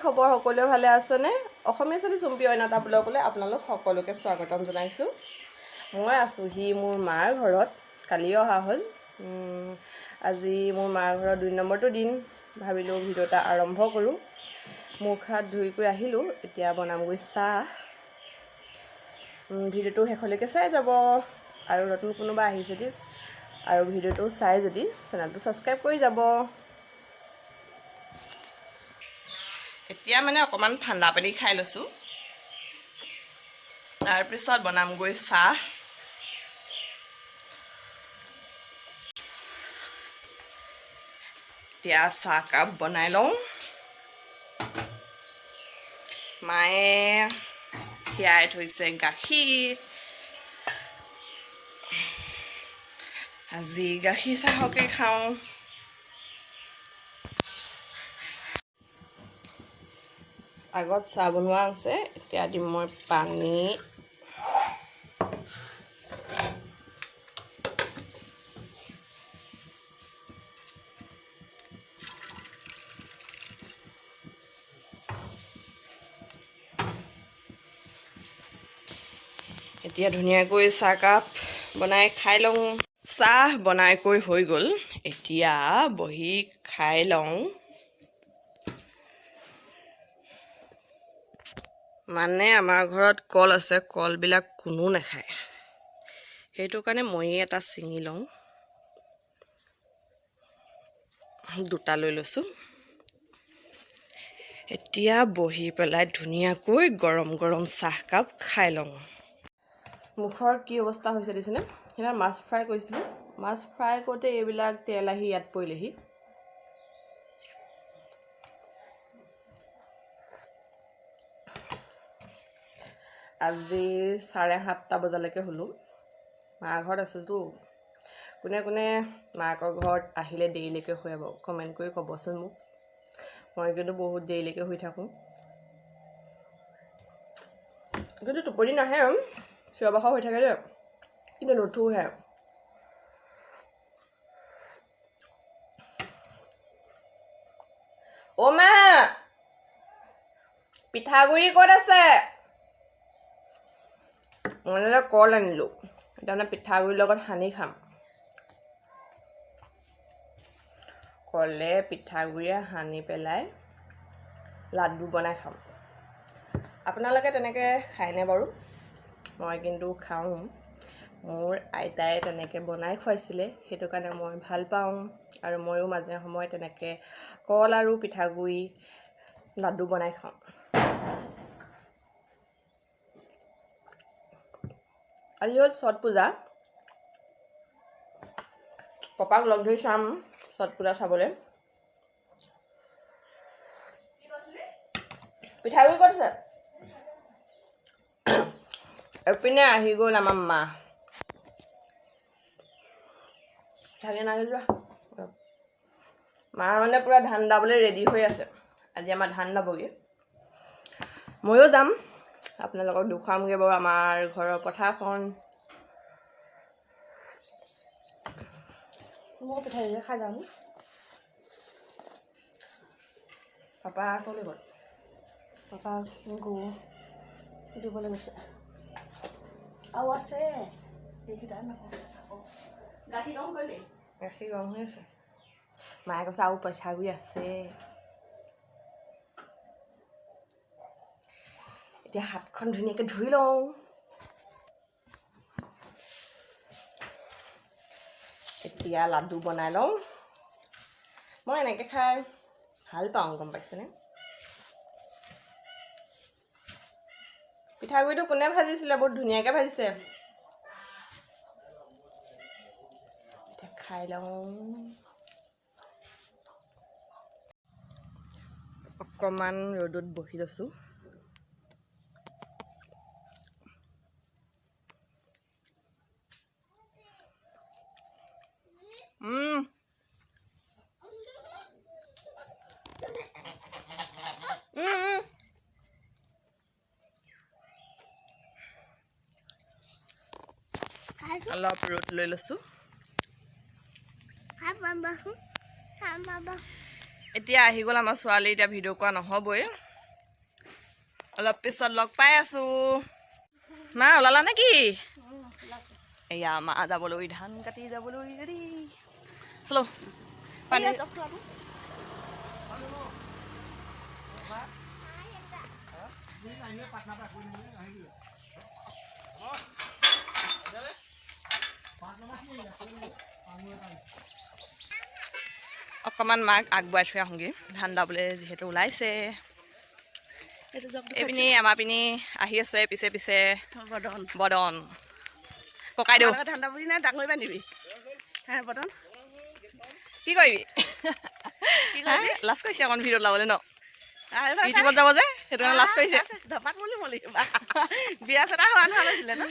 খবৰ সকলোৱে ভালে আছেনে? অসমীয়া ছোৱালী চুম্পি অন্য এটা ব্লগলৈ আপোনালোক সকলোকে স্বাগতম জনাইছোঁ। মই আছোঁহি মোৰ মাৰ ঘৰত, কালিয়ে অহা হ'ল। আজি মোৰ মাৰ ঘৰত 2 নম্বৰটো দিন, ভাবিলোঁ ভিডিঅ' এটা আৰম্ভ কৰোঁ। মুখ হাত ধুই কৰি আহিলোঁ, এতিয়া বনামগৈ চাহ। ভিডিঅ'টো শেষলৈকে চাই যাব, আৰু নতুন কোনোবা আহিছে যদি আৰু ভিডিঅ'টো চাই যদি চেনেলটো ছাবস্ক্ৰাইব কৰি যাব। এতিয়া মানে অকণমান ঠাণ্ডা পানী খাই লৈছোঁ, তাৰপিছত বনামগৈ চাহ। এতিয়া চাহকাপ বনাই লওঁ। মায়ে খীৰাই থৈছে গাখীৰ। আজি গাখীৰ চাহকে খাওঁ। আগত চাহ বনোৱা আছে, এতিয়া দিম মই পানী। এতিয়া ধুনীয়াকৈ চাহকাপ বনাই খাই লওঁ। চাহ বনাই কৰি হৈ গ'ল, এতিয়া বহি খাই লওঁ। মানে আমাৰ ঘৰত কল আছে, কলবিলাক কোনো নাখায়, সেইটো কাৰণে ময়ে এটা ছিঙি লওঁ। 2টা লৈ লৈছোঁ। এতিয়া বহি পেলাই ধুনীয়াকৈ গৰম গৰম চাহকাপ খাই লওঁ। মুখৰ কি অৱস্থা হৈছে দেখিছেনে? সেইদিনা মাছ ফ্ৰাই কৰিছিলোঁ, মাছ ফ্ৰাই কৰোঁতে এইবিলাক তেল আহি ইয়াত পৰিলেহি। আজি 7:30 বজালৈকে হ'লোঁ। মাৰ ঘৰত আছিলতো। কোনে কোনে মাকৰ ঘৰত আহিলে দেৰিলৈকে শুৱাব কমেণ্ট কৰি ক'বচোন মোক। মই কিন্তু বহুত দেৰিলৈকে শুই থাকোঁ, কিন্তু টোপনি নাহে আৰু চিঞৰ বাখৰ হৈ থাকে যে, কিন্তু নুঠোহে। অ' মা, পিঠাগুড়ি ক'ত আছে? মই কল আনিলোঁ, তাৰমানে পিঠাগুড়িৰ লগত সানি খাম। কলে পিঠাগুড়িয়ে সানি পেলাই লাডু বনাই খাম। আপোনালোকে তেনেকৈ খায়নে বাৰু? মই কিন্তু খাওঁ। মোৰ আইতাই তেনেকৈ বনাই খুৱাইছিলে, সেইটো কাৰণে মই ভাল পাওঁ। আৰু ময়ো মাজে সময়ে তেনেকৈ কল আৰু পিঠাগুড়ি লাডু বনাই খাওঁ। আজি হ'ল ছট পূজা। পাপাক লগ ধৰি চাম ছট পূজা চাবলৈ। পিঠাগুড়ি ক'ত আছে? এপিনে আহি গ'ল আমাৰ মা। মা মানে পূৰা ধান দাবলৈ ৰেডি হৈ আছে। আজি আমাৰ ধান দাবগৈ। ময়ো যাম, আপোনালোকক দেখুৱামগৈ বাৰু আমাৰ ঘৰৰ পথাৰখন। মই পিঠাগুড়ি খাই যাম। পাপা ক'লৈ গ'ল? পাপা গৰু দিবলৈ গৈছে। আৰু আছে এইকেইটা নকওঁ। গাখীৰ গৰম কৰিলি? গাখীৰ গৰম হৈ আছে। মায়ে কৈছে আৰু পিঠাগুড়ি আছে। এতিয়া হাতখন ধুনীয়াকৈ ধুই লওঁ। এতিয়া লাডু বনাই লওঁ। মই এনেকৈ খাই ভাল পাওঁ, গম পাইছেনে? পিঠাগুড়িটো কোনে ভাজিছিলে? বহুত ধুনীয়াকৈ ভাজিছে। এতিয়া খাই লওঁ। অকণমান ৰ'দত বহি লৈছোঁ। অলপ ৰ'দ লৈ লৈছোঁ। এতিয়া আহি গ'ল আমাৰ ছোৱালী, এতিয়া ভিডিঅ' কৰা নহ'বই। অলপ পিছত লগ পাই আছো মা ওলালা নেকি এয়া মা যাবলৈ ধান কাটি যাবলৈ ৰেডি চলো পানী অকণমান মাক আগবঢ়াই থৈ আহোঁগৈ ধান দাবলৈ যিহেতু ওলাইছে এইপিনি আমাৰ পিনি আহি আছে পিছে পিছে বদন ককাই দিওঁ ঠাণ্ডা বুলি নাই ডাঙৰ বান্ধিবি বদন কি কৰিবি লাজ কৰিছে অকণ ভিডিঅ'ত ওলাবলৈ ন ইউটিউবত যাব যে সেইটো কাৰণে লাজ কৰিছে ধপাত বুলি মলি বিয়া চেতা হোৱা ভাল আছিলে ন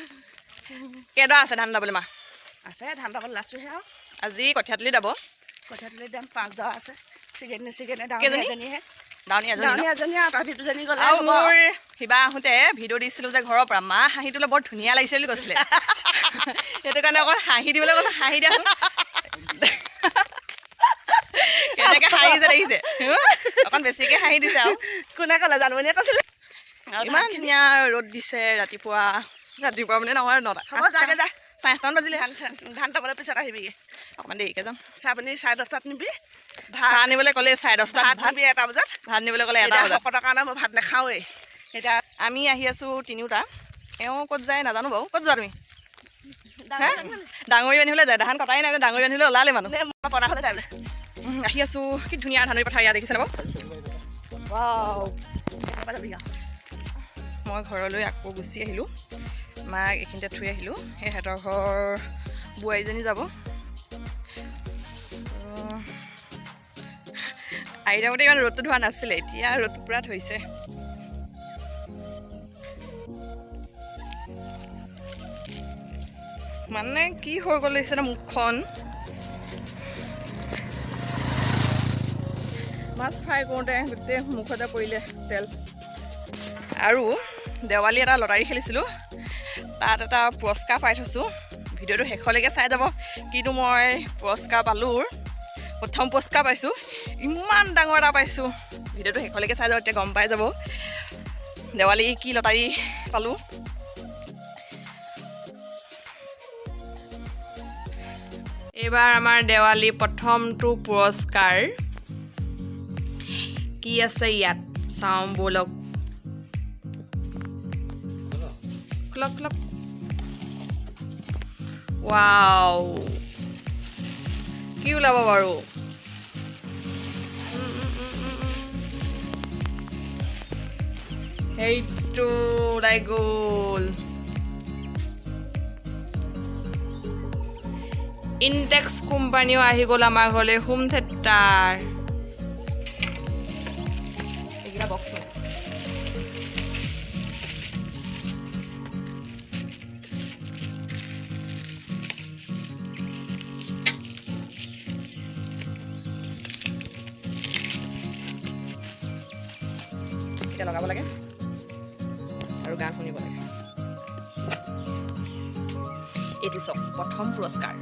কেইডৰা আছে ধান দাবলৈ মা আছে ধান দাবলৈ লাচোহে আৰু আজি কঠীয়া তুলি যাব কঠীয়া তুলি দাম 5 ডৰা আছে চিকেনে কেইজনীহে দাউনী এজনী আৰু তহঁতি দুজনী গ'লে আৰু মোৰ সিবা আহোঁতে ভিডিঅ' দিছিলোঁ যে ঘৰৰ পৰা মা হাঁহি তোলে বৰ ধুনীয়া লাগিছে বুলি কৈছিলে সেইটো কাৰণে অকণ হাঁহি দিবলৈ কৈছে হাঁহি দিয়াচোন কেনেকৈ হাঁহি যে দেখিছে অকণ বেছিকৈ হাঁহি দিছে আৰু কোনে ক'লে জানুৱাৰীয়ে কৈছিলে ইমান ধুনীয়া ৰ'দ দিছে ৰাতিপুৱা মানে নহয় 9টা হ'ব যাগে যা 8:30 বাজিলে ধান দাবলৈ পিছত আহিবিগৈ অকণমান দেৰিকৈ যাম চাহ পানী 10:30 নিবি চাহ নিবলৈ ক'লে 10:30 ভাত নিবি 1 বজাত ভাত নিবলৈ ক'লে 1 বজাত শকতৰ কাৰণে মই ভাত নাখাওঁৱেই এতিয়া আমি আহি আছোঁ তিনিওটা এওঁ ক'ত যায় নাজানো বাৰু ক'ত যোৱা তুমি ডাঙৰি বান্ধিবলৈ যায় ধান কটাই নাই ডাঙৰি বান্ধিবলৈ ওলালে মানুহ পনা হ'লে যায় আহি আছোঁ কি ধুনীয়া ধানৰি পথাৰ ইয়াত দেখিছে বাৰু মই ঘৰলৈ আকৌ গুচি আহিলোঁ মাক এইখিনিতে থৈ আহিলোঁ সেই সিহঁতৰ ঘৰ বোৱাৰীজনী যাব আহি থাকোঁতে ইমান ৰ'দটো ধোৱা নাছিলে এতিয়া ৰ'দটো পূৰা ধৰিছে মানে কি হৈ গ'ল দেখিছে মুখখন মাছ ফ্ৰাই কৰোঁতে গোটেই মুখতে পৰিলে তেল আৰু দেৱালী এটা লটাৰী খেলিছিলোঁ তাত এটা পুৰস্কাৰ পাই থৈছোঁ ভিডিঅ'টো শেষলৈকে চাই যাব কিন্তু মই পুৰস্কাৰ পালোঁ প্ৰথম পুৰস্কাৰ পাইছোঁ ইমান ডাঙৰ এটা পাইছোঁ ভিডিঅ'টো শেষলৈকে চাই যাব এতিয়া গম পাই যাব দেৱালী কি লটাৰী পালোঁ এইবাৰ আমাৰ দেৱালী প্ৰথমটো পুৰস্কাৰ কি আছে ইয়াত চাওঁ ব'লক ক্লক ক্লক ৱাও কি ওলাব বাৰু সেইটো ওলাই গ'ল ইনটেক্স কোম্পানীও আহি গ'ল আমাৰ ঘৰলৈ হোম থিয়েটাৰ এইকেইটা বক্স এতিয়া লগাব লাগে আৰু গান শুনিব লাগে এইটো চাওক প্ৰথম পুৰস্কাৰ